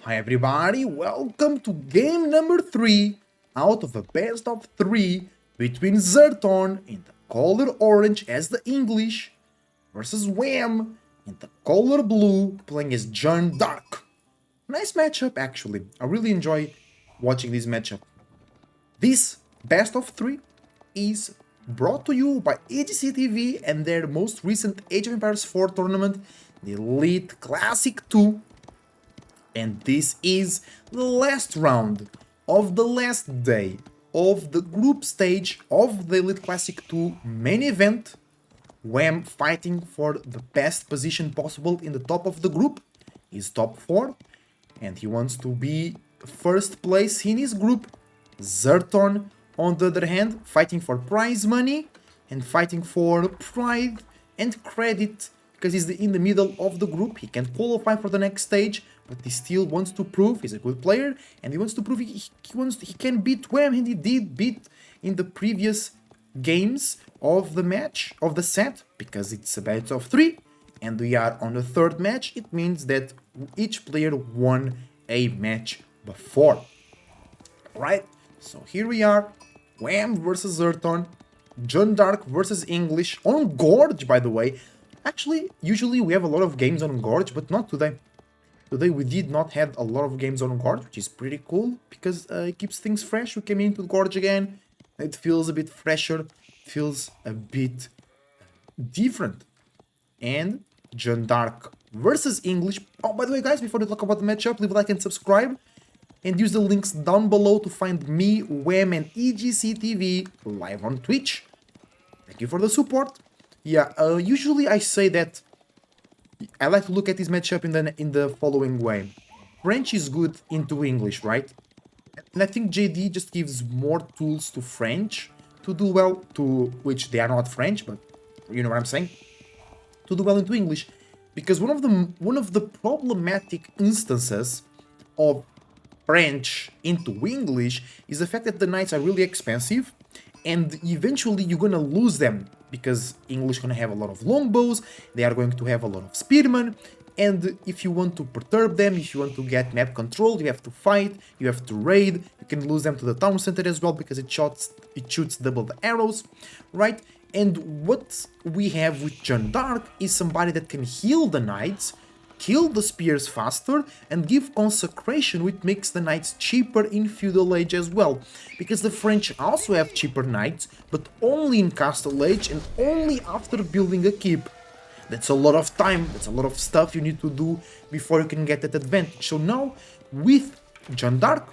Hi everybody, welcome to game number 3 out of a best of 3 between Zerton in the color orange as the English versus Wham in the color blue playing as John Dark. Nice matchup actually, I really enjoy watching this matchup. This best of 3 is brought to you by EGCTV and their most recent Age of Empires 4 tournament, the Elite Classic 2. And this is the last round of the last day of the group stage of the Elite Classic 2 main event. Wham fighting for the best position possible in the top of the group. He's top 4 and he wants to be first place in his group. Zerton, on the other hand, fighting for prize money and fighting for pride and credit because he's in the middle of the group. He can qualify for the next stage, but he still wants to prove he's a good player and he wants to prove he can beat Wham, and he did beat in the previous games of the match, of the set, because it's a best of 3 and we are on the third match. It means that each player won a match before, right? So here we are, Wham versus Zerton, John Dark versus English on Gorge, by the way. Actually, usually we have a lot of games on Gorge, but not today. Today we did not have a lot of games on Gorge, which is pretty cool, because it keeps things fresh. We came into Gorge again, it feels a bit fresher, feels a bit different. And John Dark versus English. Oh, by the way, guys, before we talk about the matchup, leave a like and subscribe. And use the links down below to find me, Wham, and EGCTV live on Twitch. Thank you for the support. Yeah, usually I say that I like to look at this matchup in the following way. French is good into English, right? And I think JD just gives more tools to French to do well, to which they are not French, but you know what I'm saying? To do well into English. Because one of the problematic instances of French into English is the fact that the knights are really expensive and eventually you're gonna lose them because English gonna have a lot of longbows, they are going to have a lot of spearmen, and if you want to perturb them, if you want to get map control, you have to fight, you have to raid, you can lose them to the town center as well because it shoots double the arrows, right? And what we have with John Dark is somebody that can heal the knights, kill the spears faster, and give consecration, which makes the knights cheaper in feudal age as well, because the French also have cheaper knights, but only in castle age and only after building a keep. That's a lot of time, that's a lot of stuff you need to do before you can get that advantage. So now with John Dark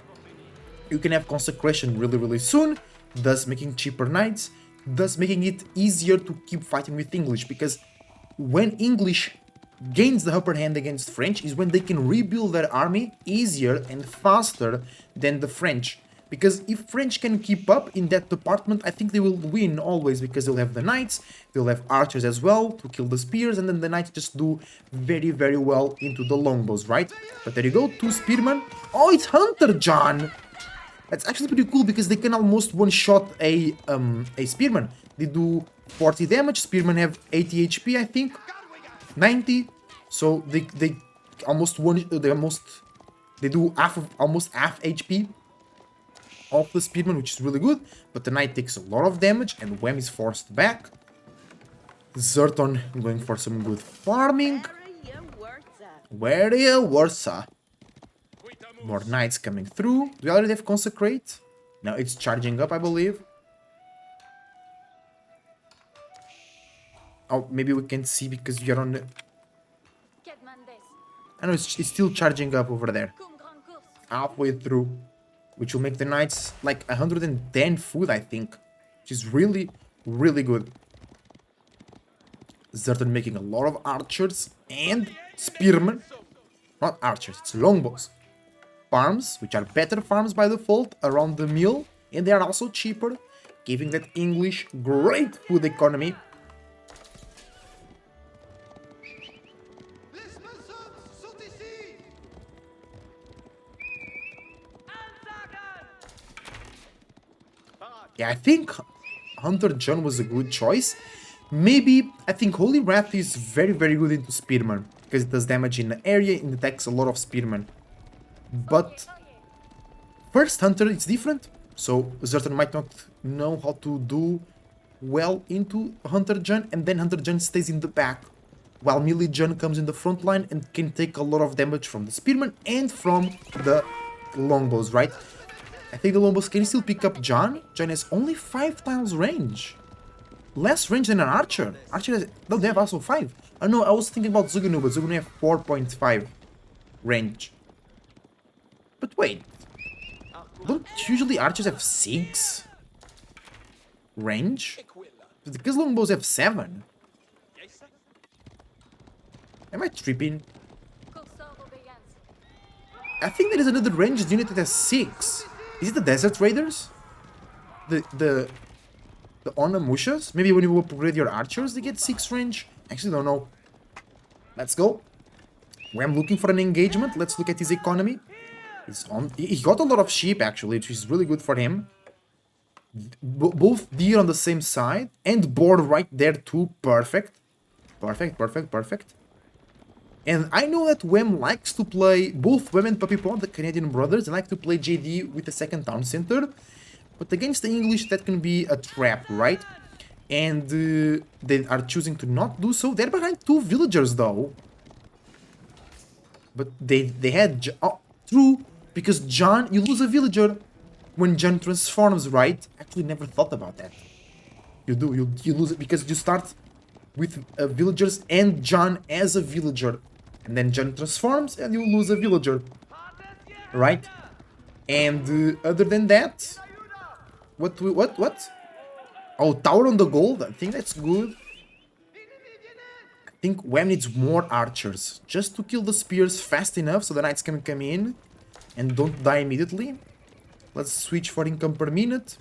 you can have consecration really soon, thus making cheaper knights, thus making it easier to keep fighting with English, because when English gains the upper hand against French is when they can rebuild their army easier and faster than the French. Because if French can keep up in that department, I think they will win always, because they'll have the knights, they'll have archers as well to kill the spears, and then the knights just do very well into the longbows, right? But there you go, 2 spearmen. Oh, it's Hunter John! That's actually pretty cool because they can almost one-shot a spearman. They do 40 damage, spearmen have 80 HP, I think. 90, so they do almost half HP of the spearman, which is really good, but the knight takes a lot of damage and Wham is forced back. Zerton going for some good farming. Where Warsaw? More knights coming through. Do we already have consecrate? No, it's charging up, I believe. Oh, maybe we can see because you're on the... I know it's still charging up over there. Halfway through. Which will make the knights like 110 food, I think. Which is really good. Zerton making a lot of archers and spearmen. Not archers, it's longbows. Farms, which are better farms by default around the mill. And they are also cheaper, giving that English great food economy. Yeah, I think Hunter John was a good choice. Maybe, I think Holy Wrath is very good into Spearman, because it does damage in the area and attacks a lot of Spearmen. But first Hunter, it's different. So Zerton might not know how to do well into Hunter Jun, and then Hunter Jun stays in the back, while Melee Jun comes in the front line and can take a lot of damage from the Spearman and from the longbows, right? I think the longbows can still pick up Jun. Jun has only 5 tiles range. Less range than an Archer. Archer has... No, they have also 5. I know, I was thinking about Zugunu, but Zugunu have 4.5 range. But wait. Don't usually Archers have 6 range? Because longbows have 7. Am I tripping? I think there is another ranged unit that has 6. Is it the Desert Raiders? The Onamushas? Maybe when you upgrade your archers, they get 6 range? Actually, don't know. Let's go. I'm looking for an engagement. Let's look at his economy. He got a lot of sheep, actually, which is really good for him. Both deer on the same side. And boar right there, too. Perfect. Perfect, perfect, perfect. And I know that Wem likes to play, both Wem and Puppy Paw, the Canadian brothers, they like to play JD with the second town center. But against the English, that can be a trap, right? And they are choosing to not do so. They're behind 2 villagers, though. But they had... Oh, true, because John, you lose a villager when John transforms, right? Actually, never thought about that. You do, you lose it because you start with villagers and John as a villager. And then John transforms and you lose a villager. Right? And other than that... What? Oh, tower on the gold? I think that's good. I think Wham needs more archers. Just to kill the spears fast enough so the knights can come in. And don't die immediately. Let's switch for income per minute.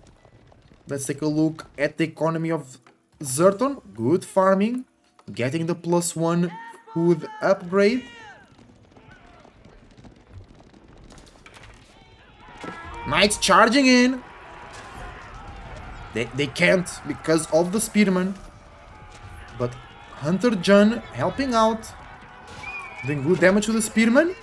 Let's take a look at the economy of Zerton. Good farming. Getting the +1 food upgrade. Knights charging in. They can't because of the spearman. But Hunter Jun helping out. Doing good damage to the spearman.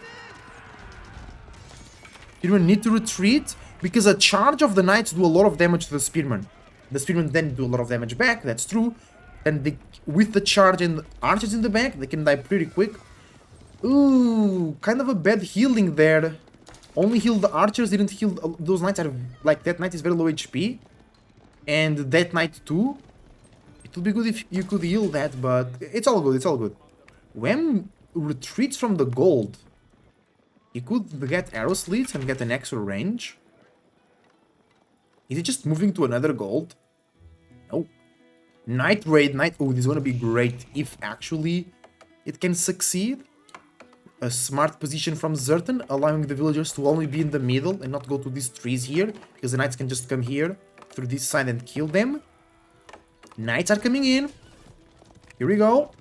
Spearman need to retreat because a charge of the knights do a lot of damage to the spearman. The spearmen then do a lot of damage back, that's true. And they, with the charge and archers in the back, they can die pretty quick. Ooh, kind of a bad healing there. Only heal the archers, didn't heal... Those knights are... Like, that knight is very low HP. And that knight too. It would be good if you could heal that, but... It's all good, it's all good. When retreats from the gold, he could get arrow slits and get an extra range. Is he just moving to another gold? No. Night raid, night... Oh, this is gonna be great if actually it can succeed. A smart position from Zerton, allowing the villagers to only be in the middle and not go to these trees here, because the knights can just come here through this side and kill them. Knights are coming in. Here we go.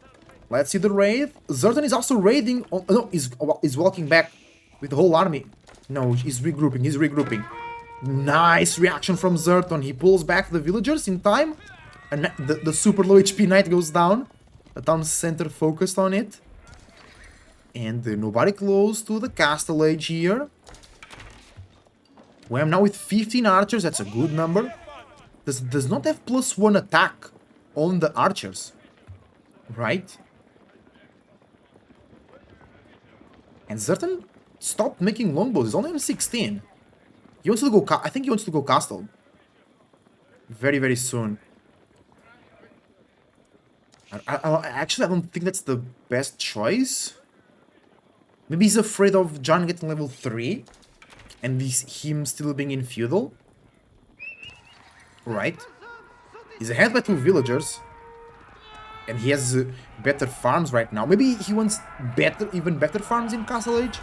Let's see the raid. Zerton is also raiding. Oh, no, he's walking back with the whole army. No, he's regrouping, he's regrouping. Nice reaction from Zerton. He pulls back the villagers in time. And the super low HP knight goes down. The town center focused on it. And nobody close to the castle age here. We am now with 15 archers. That's a good number. Does not have +1 attack on the archers. Right? And Zerton stopped making longbows. He's only on 16. He wants to go... I think he wants to go castle. Very, very soon. Actually, I don't think that's the best choice. Maybe he's afraid of John getting level 3. And him still being in feudal. Right. He's ahead by 2 villagers. And he has better farms right now. Maybe he wants even better farms in Castle Age.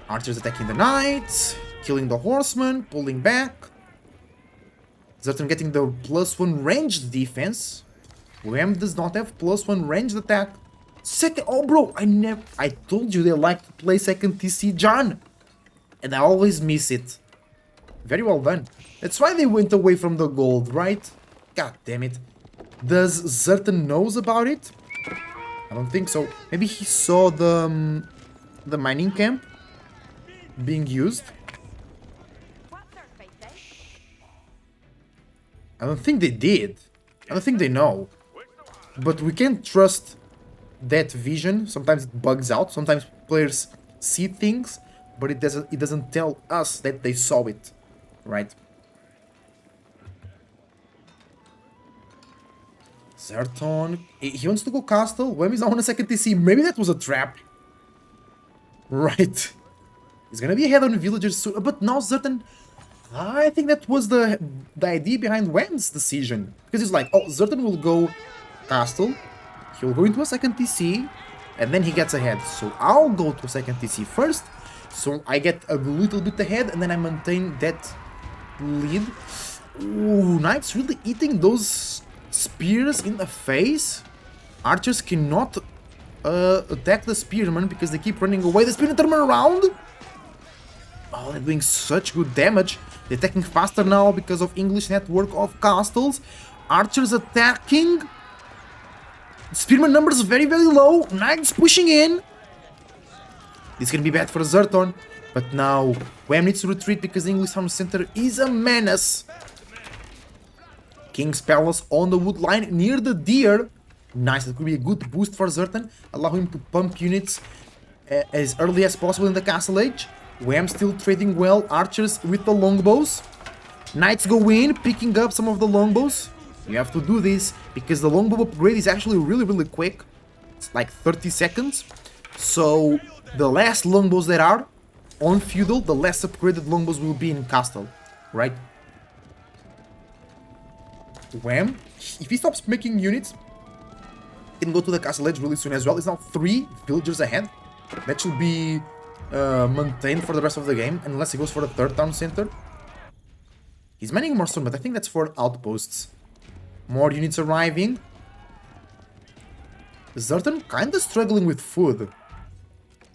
Archers attacking the knights. Killing the horsemen. Pulling back. Zerton getting the +1 ranged defense. Wem does not have +1 ranged attack. Second... Oh, bro, I told you they like to play second TC John. And I always miss it. Very well done. That's why they went away from the gold, right? God damn it. Does Zerton knows about it? I don't think so. Maybe he saw the mining camp. being used. I don't think they did. I don't think they know. But we can't trust that vision. Sometimes it bugs out. Sometimes players see things, but it doesn't tell us that they saw it, right? Zerton, he wants to go castle. Wem is now on a second TC. Maybe that was a trap. Right. He's gonna be ahead on villagers soon. But now Zerton, I think that was the idea behind Wem's decision. Because he's like, oh, Zerton will go castle. He'll go into a second TC. And then he gets ahead. So I'll go to a second TC first. So I get a little bit ahead. And then I maintain that lead. Ooh, Knight's really eating those spears in the face. Archers cannot attack the spearmen because they keep running away. The spearmen turn around. Oh, they're doing such good damage. They're attacking faster now because of English network of castles. Archers attacking. Spearman numbers very, very low. Knights pushing in. This can be bad for Zerton. But now, Wem needs to retreat because the English Town Center is a menace. King's Palace on the wood line near the deer. Nice, that could be a good boost for Zerton. Allow him to pump units as early as possible in the castle age. Wem still trading well. Archers with the longbows. Knights go in, picking up some of the longbows. You have to do this because the longbow upgrade is actually really, really quick. It's like 30 seconds. So the less longbows there are on feudal, the less upgraded longbows will be in castle, right? Wem, if he stops making units, he can go to the castle edge really soon as well. It's now 3 villagers ahead. That should be maintained for the rest of the game, unless he goes for the 3rd town center. He's mining more soon, but I think that's for outposts. More units arriving. Zerton kinda struggling with food.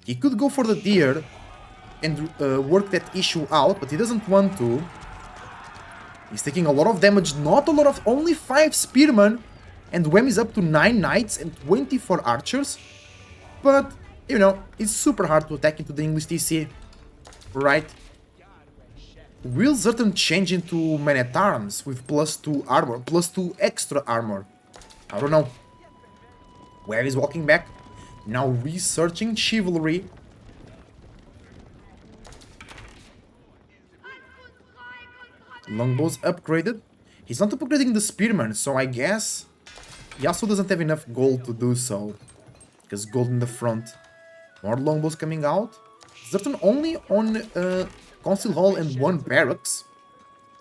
He could go for the deer and work that issue out, but he doesn't want to. He's taking a lot of damage, not a lot of, only 5 spearmen. And Wem is up to 9 knights and 24 archers. But, you know, it's super hard to attack into the English TC, right? Will Zerton change into men-at-arms with +2 armor, +2 extra armor? I don't know. Wem is walking back, now researching chivalry. Longbows upgraded. He's not upgrading the spearmen, so I guess he also doesn't have enough gold to do so. Because gold in the front. More longbows coming out. Zerton only on Council Hall and 1 barracks.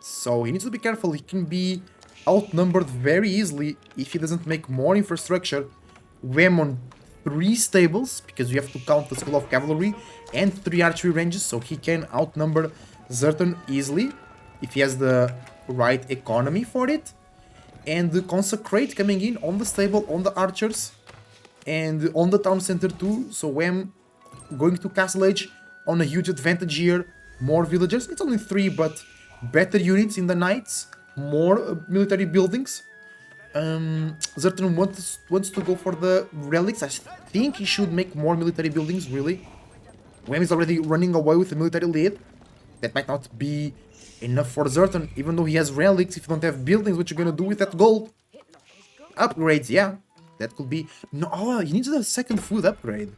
So he needs to be careful. He can be outnumbered very easily if he doesn't make more infrastructure. Wem on 3 stables, because you have to count the School of Cavalry, and 3 archery ranges, so he can outnumber Zerton easily if he has the right economy for it. And the Consecrate coming in on the stable, on the archers, and on the town center too. So Wem going to Castle Age on a huge advantage here. More villagers, it's only 3, but better units in the knights, more military buildings. Zerton wants to go for the relics. I think he should make more military buildings, really. Wem is already running away with the military lead. That might not be enough for Zerton, even though he has relics. If you don't have buildings, what you gonna do with that gold? Upgrades, yeah. That could be... No, oh, he needs a second food upgrade.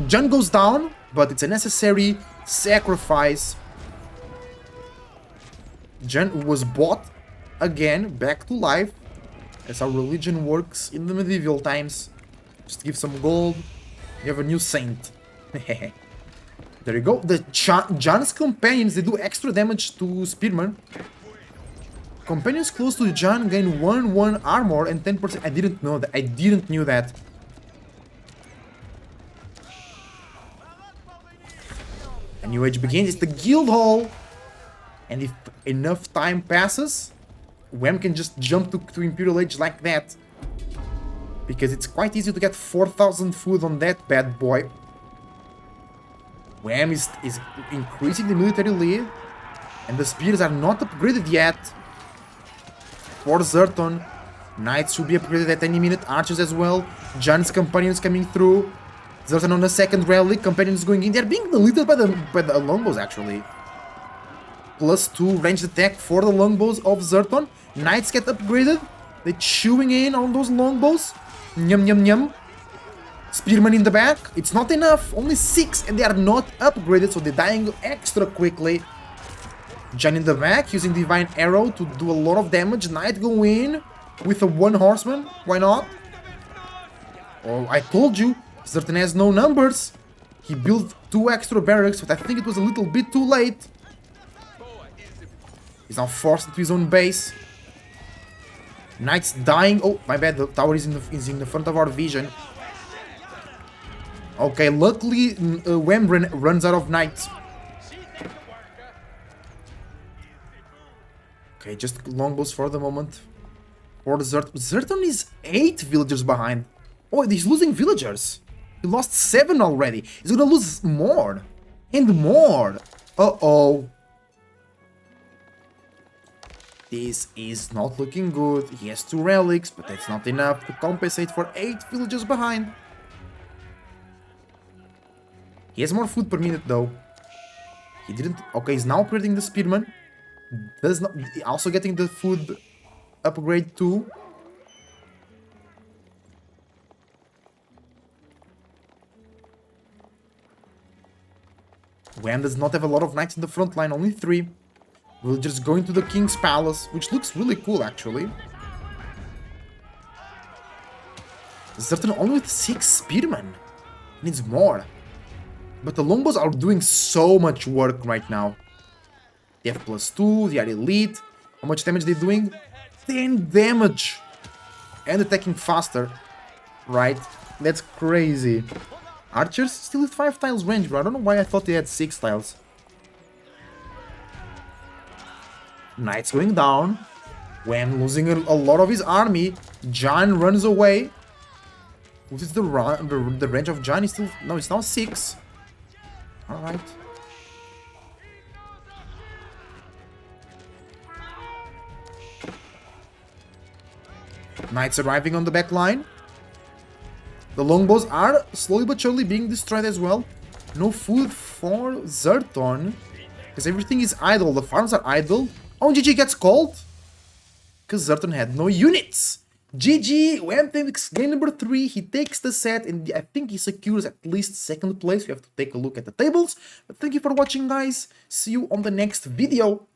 John goes down, but it's a necessary sacrifice. John was bought again, back to life. That's how religion works in the medieval times. Just give some gold. You have a new saint. There you go. The John's companions, they do extra damage to spearmen. Companions close to John gain 1/1 armor and 10%. I didn't know that. I didn't knew that. A new age begins. It's the guild hall. And if enough time passes, Wem can just jump to Imperial Age like that. Because it's quite easy to get 4,000 food on that bad boy. Wem is increasing the military lead. And the spears are not upgraded yet. For Zerton. Knights should be upgraded at any minute. Archers as well. John's companions coming through. Zerton on the second rally, companions going in. They're being deleted by the longbows actually. +2 ranged attack for the longbows of Zerton. Knights get upgraded. They're chewing in on those longbows. Nyum nyum nyum. Spearman in the back. It's not enough. Only 6 and they are not upgraded, so they're dying extra quickly. Jan in the back using Divine Arrow to do a lot of damage. Knight go in with a 1 horseman. Why not? Oh, I told you. Zerton has no numbers. He built 2 extra barracks, but I think it was a little bit too late. He's now forced into his own base. Knight's dying. Oh, my bad. The tower is in the front of our vision. Okay, luckily Wham runs out of knights. Okay, just longbows for the moment. For the Zerton. Zerton is 8 villagers behind. Oh, he's losing villagers. He lost 7 already. He's gonna lose more. And more. Uh-oh. This is not looking good. He has 2 relics, but that's not enough to compensate for 8 villagers behind. He has more food per minute though. He didn't... Okay, he's now upgrading the spearman. Does not... Also getting the food upgrade too. Wham does not have a lot of knights in the front line, only 3. Villagers going to the king's palace, which looks really cool actually. Zerton only with 6 spearmen. Needs more. But the longbows are doing so much work right now. They have +2, they are elite. How much damage they're doing? 10 damage! And attacking faster. Right? That's crazy. Archers still with 5 tiles range, bro. I don't know why I thought they had 6 tiles. Knights going down. Wham losing a lot of his army. Jan runs away. What is the range of Jan? Is still... No, it's now 6. Alright. Knights arriving on the back line. The longbows are slowly but surely being destroyed as well. No food for Zerton. Because everything is idle. The farms are idle. Oh, GG gets called. Because Zerton had no units. GG, Wham takes game number 3, he takes the set and I think he secures at least 2nd place. We have to take a look at the tables. But thank you for watching guys, see you on the next video.